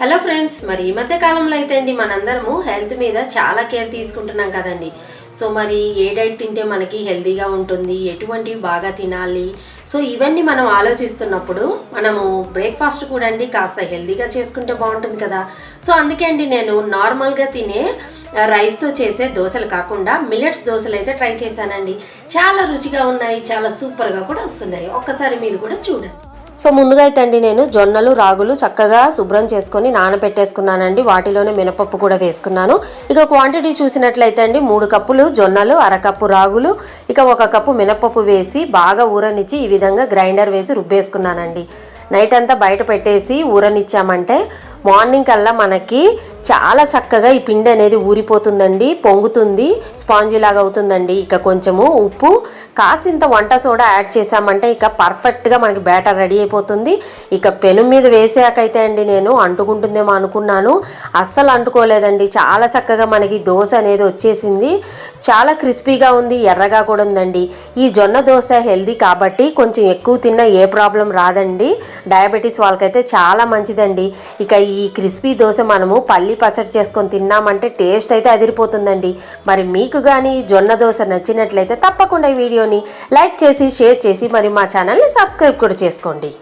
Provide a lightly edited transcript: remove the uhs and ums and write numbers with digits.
Hello friends, మరి ఈ మధ్య కాలంలో అయితే అండి మనందరము హెల్త్ మీద చాలా కేర్ తీసుకుంటున్నాం కదండి. సో మరి ఏ డైట్ తింటే మనకి హెల్తీగా ఉంటుంది, ఎటువంటివి బాగా తినాలి, సో ఇవన్నీ మనం ఆలోచిస్తున్నప్పుడు మనము బ్రేక్ఫాస్ట్ కూడా అండి కాస్త హెల్తీగా చేసుకుంటే బాగుంటుంది కదా. సో అందుకే అండి నేను నార్మల్గా తినే రైస్తో చేసే దోశలు కాకుండా మిల్లెట్స్ దోశలు అయితే ట్రై చేశానండి. చాలా రుచిగా ఉన్నాయి, చాలా సూపర్గా కూడా వస్తున్నాయి. ఒక్కసారి మీరు కూడా చూడండి. సో ముందుగా అయితే అండి నేను జొన్నలు రాగులు చక్కగా శుభ్రం చేసుకొని నానబెట్టేసుకున్నానండి. వాటిలోనే మినపప్పు కూడా వేసుకున్నాను. ఇక క్వాంటిటీ చూసినట్లయితే అండి 3 కప్పులు జొన్నలు, అరకప్పు రాగులు, ఇక 1 కప్పు మినపప్పు వేసి బాగా ఊరనిచ్చి ఈ విధంగా గ్రైండర్ వేసి రుబ్బేసుకున్నానండి. నైట్ అంతా బయట పెట్టేసి ఊరనిచ్చామంటే మార్నింగ్ కల్లా మనకి చాలా చక్కగా ఈ పిండి అనేది ఊరిపోతుందండి, పొంగుతుంది, స్పాంజీ లాగా అవుతుందండి. ఇక కొంచెము ఉప్పు, కాసింత వంట సోడా యాడ్ చేసామంటే ఇక పర్ఫెక్ట్గా మనకి బ్యాటర్ రెడీ అయిపోతుంది. ఇక పెను మీద వేసాకైతే అండి నేను అంటుకుంటుందేమో అనుకున్నాను, అస్సలు అంటుకోలేదండి. చాలా చక్కగా మనకి దోశ అనేది వచ్చేసింది. చాలా క్రిస్పీగా ఉంది, ఎర్రగా కూడా ఉందండి. ఈ జొన్న దోశ హెల్దీ కాబట్టి కొంచెం ఎక్కువ తిన్నా ఏ ప్రాబ్లం రాదండి. డయాబెటీస్ వాళ్ళకైతే చాలా మంచిదండి. ఇక ఈ క్రిస్పీ దోశ మనము పల్లి పచ్చడి చేసుకొని తిన్నామంటే టేస్ట్ అయితే అదిరిపోతుందండి. మరి మీకు కానీ జొన్న దోశ నచ్చినట్లయితే తప్పకుండా ఈ వీడియోని లైక్ చేసి షేర్ చేసి మరి మా ఛానల్ని సబ్స్క్రైబ్ కూడా చేసుకోండి.